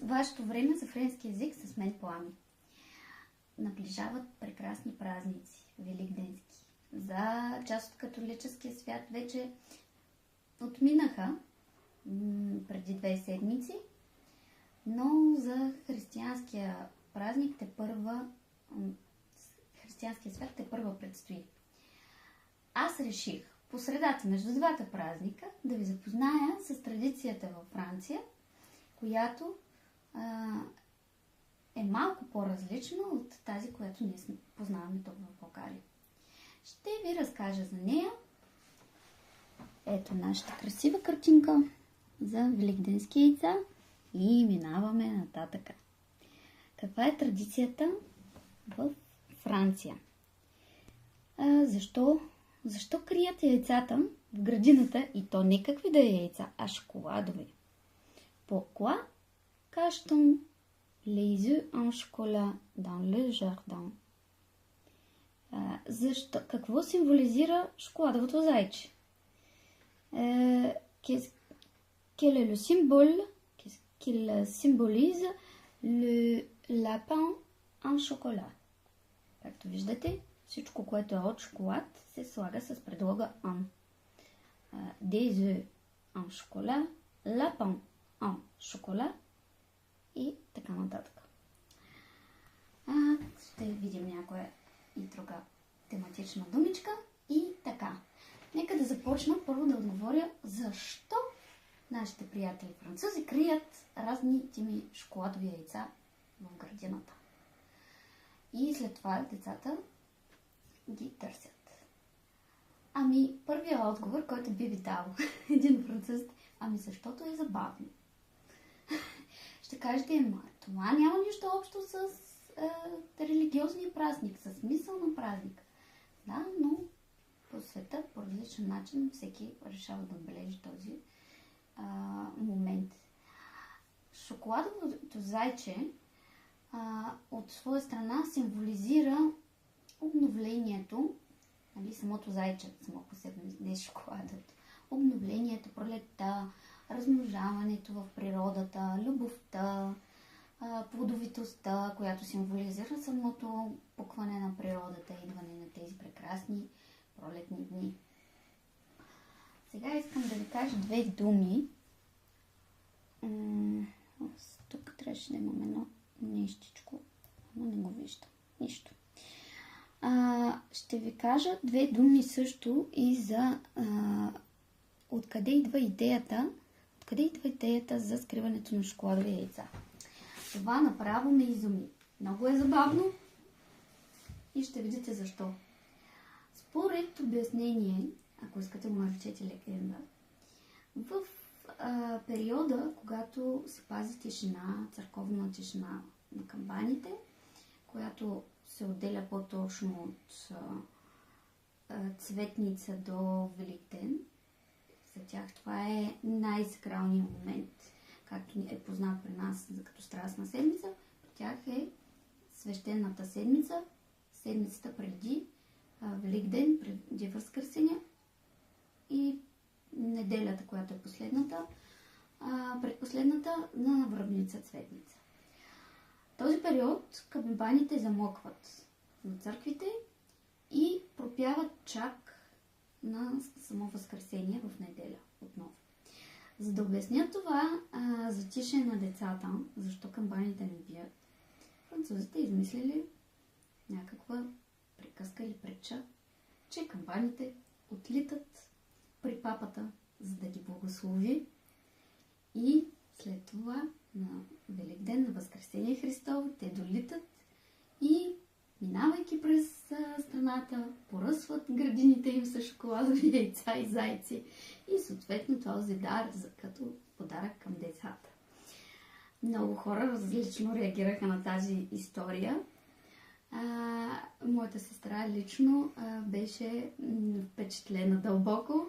вашето време за френски език с мен Плами. Наближават прекрасни празници, великденски. За част от католическия свят вече отминаха преди 2 седмици, но за християнския празник християнския свят тепърва предстои. Аз реших по средата между двата празника да ви запозная с традицията във Франция, която е малко по-различна от тази, която ние познаваме тук в България. Ще ви разкажа за нея. Ето нашата красива картинка за великденски яйца и минаваме нататък. Каква е традицията в Франция? Защо крият яйцата в градината и то не какви да е яйца, а шоколадови? Pourquoi cache-t-on les œufs en chocolat dans le jardin? Защо? Какво символизира шоколадовото зайче? Quel est le symbole qu'il symbolise le lapin en chocolat? Както виждате, всичко, което е от шоколад, се слага с предлога en. Des œufs en chocolat, lapin en chocolat и така нататък. Ще видим някоя и друга тематична думичка и така. Нека да започна първо да отговоря защо нашите приятели французи крият разни тими шоколадови яйца в градината. И след това децата ги търсят. Първият отговор, който би ви дал един француз, защото е забавно. Ще кажете, това няма нищо общо с религиозния празник, с смисъл на празник. Да, но по света по различен начин всеки решава да отбележи този момент. Шоколадовото зайче от своя страна символизира обновлението, самото зайче, само по себе, не шоколадът. Обновлението, пролетта, размножаването в природата, любовта, плодовитостта, която символизира самото пукване на природата, идване на тези прекрасни пролетни дни. Сега искам да ви кажа 2 думи. Тук трябваше да имам едно нещичко, но не го виждам. Нищо. Ще ви кажа 2 думи също и за откъде идва идеята за скриването на шоколадови яйца. Това направо ме изуми. Много е забавно и ще видите защо. Според обяснение, ако искате го наречете легенда, в периода, когато се пази тишина, църковна тишина на камбаните, която се отделя по-точно от Цветница до Великден, за тях това е най-сакралният момент, както е познат при нас като Страстна седмица. При тях е свещената седмица, седмицата преди Великден, преди Възкресение и неделята, която е предпоследната на Връбница Цветница. Този период камбаните замокват на църквите и пропяват чак на само Възкресение в неделя отново. За да обяснят това затишие на децата, защо камбаните не бият, французите измислили някаква приказка или притча, че камбаните отлитат при папата, за да ги благослови и след това на Великден, на Възкресение Христово, те долитат и минавайки през страната, поръсват градините им с шоколадови яйца и зайци и съответно този дар като подарък към децата. Много хора различно реагираха на тази история. Моята сестра лично беше впечатлена дълбоко,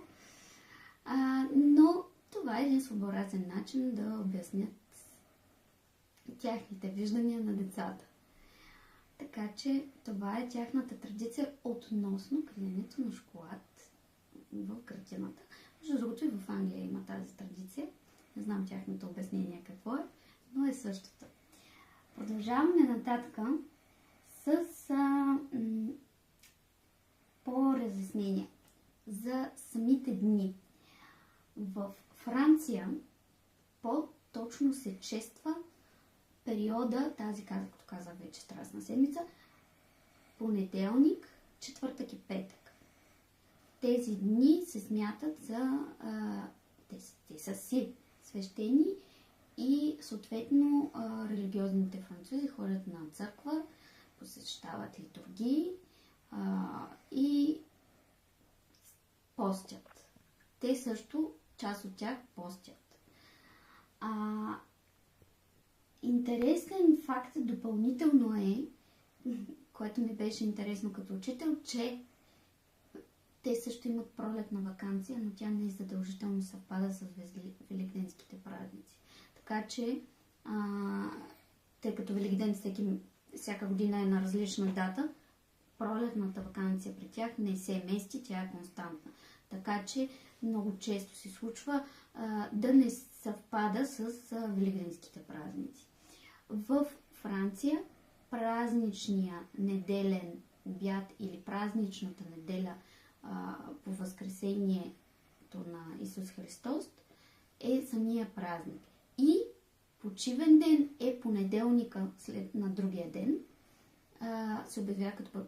но това е един своеобразен начин да обяснят тяхните виждания на децата. Така че това е тяхната традиция относно криенето на шоколад в градината. Между другото и в Англия има тази традиция. Не знам тяхното обяснение какво е, но е същото. Продължаваме нататък с по-разяснение за самите дни. В Франция по-точно се чества периода, тази, както казах вече, Страстна седмица, понеделник, четвъртък и петък. Тези дни се смятат за... те са си свещени и съответно религиозните французи ходят на църква, посещават литургии и постят. Те също, част от тях, постят. Интересен факт допълнително е, което ми беше интересно като учител, че те също имат пролетна ваканция, но тя не е задължително съвпада с великденските празници. Така че, тъй като Великден всяка година е на различна дата, пролетната ваканция при тях не се мести, тя е константна. Така че много често се случва да не съвпада с великденските празници. В Франция празничния неделен обяд или празничната неделя по възкресението на Исус Христос е самия празник. И почивен ден е понеделника на другия ден. Се обявява като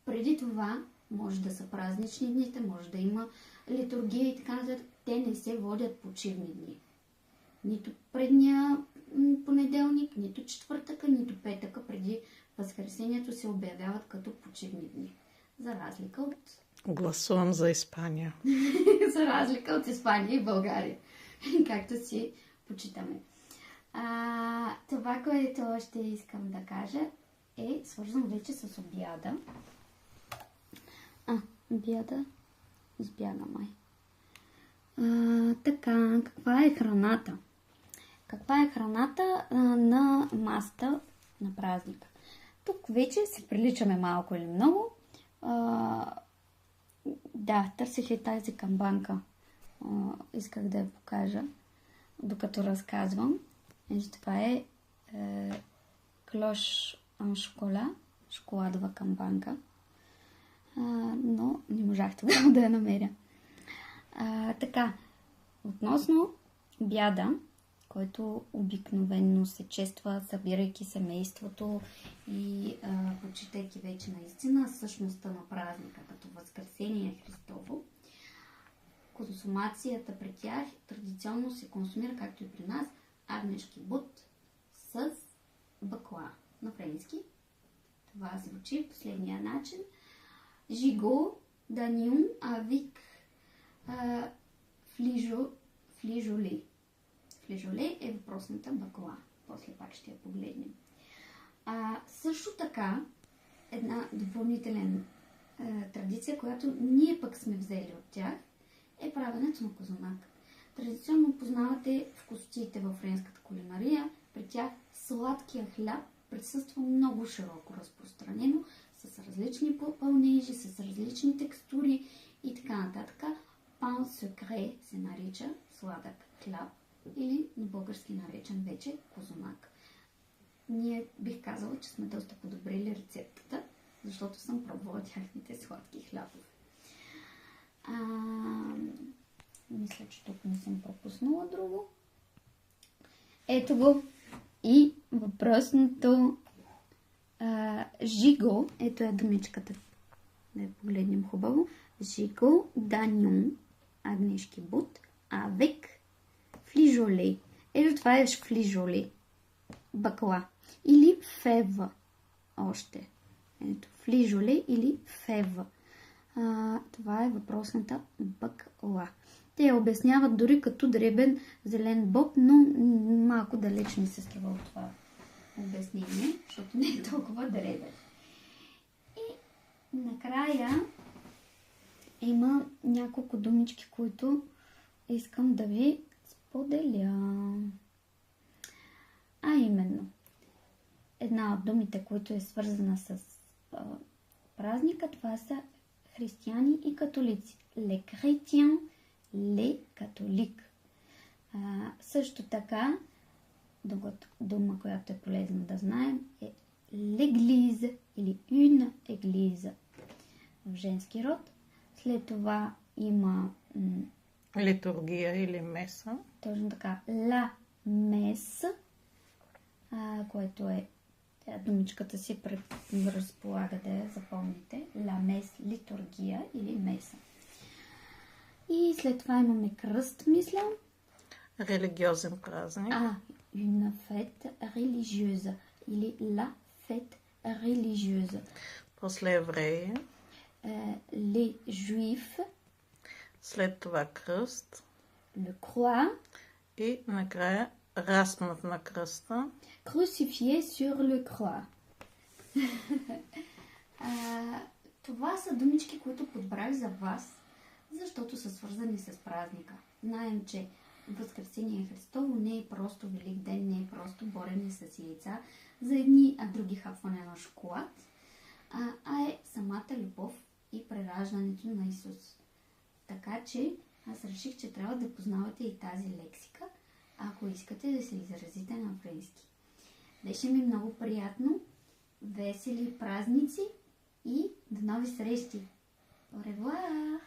преди това може да са празнични дните, може да има литургия и така нататък. Те не се водят почивни дни. Нито предния понеделник, нито четвъртъка, нито петъка преди Възкресението се обявяват като почивни дни. За разлика от... Гласувам за Испания. За разлика от Испания и България. Както си почитаме. Това, което още искам да кажа, е свързано вече с обяда. Обяда избяга май. Така, каква е храната? Каква е храната на масата на празника? Тук вече се приличаме малко или много. Да, търсих и тази камбанка. Исках да я покажа, докато разказвам. Това е клош ан шокола, шоколадова камбанка. Но не можах тогава да я намеря. Така, относно обяда, който обикновено се чества, събирайки семейството и почитайки вече наистина същността на празника, като Възкресение Христово, консумацията при тях традиционно се консумира, както и при нас, агнешки бут с бакла. На френски това звучи последния начин. Gigot d'agneau avec флижоле. Флижоле е въпросната бакла. После пак ще я погледнем. Също така, една допълнителна традиция, която ние пък сме взели от тях, е правенето на козунак. Традиционно познавате вкусовците във френската кулинария. При тях сладкия хляб присъства много широко разпространено, с различни пълнежи, с различни текстури и така нататък. Пан секре се нарича сладък хляб или на български наречен вече козунак. Ние бих казала, че сме доста подобрили рецептата, защото съм пробвала тяхните сладки хлябове. Мисля, че тук не съм пропуснала друго. Ето го и въпросното жиго. Ето е думичката. Да я погледнем хубаво. Жиго даньон, агнешки бут, авек флижоле. Ето това е флижоле. Бакла. Или фева. Още. Ето флижоле или фева. Това е въпросната бакла. Те я обясняват дори като дребен зелен боб, но малко далеч ми се струва от това обяснение, защото не е толкова дребен. И накрая има няколко думички, които искам да ви споделя. А именно, една от думите, които е свързана с празника, това са християни и католици. Les chrétiens, les catholiques. Също така, дума, която е полезна да знаем, е l'église или une église в женски род. След това има Литургия или меса. точно така la messe, което е думичката си разполага да я запомните. La messe, литургия или меса. И след това имаме кръст, мисля. Религиозен празник. Une fête religieuse или la fête religieuse. После евреи. Les juifs. След това кръст. Le croix. И накрая разпнат на кръста. Crucifié sur le croix. Това са думички, които подбрах за вас, защото са свързани с празника. Знаем, че Възкресение Христово не е просто Велик ден, не е просто борене с яйца за едни, а други хапване на шоколад, а е самата любов и прераждането на Исус. Така че аз реших, че трябва да познавате и тази лексика, ако искате да се изразите на френски. Беше ми много приятно, весели празници и до нови срещи! Au revoir!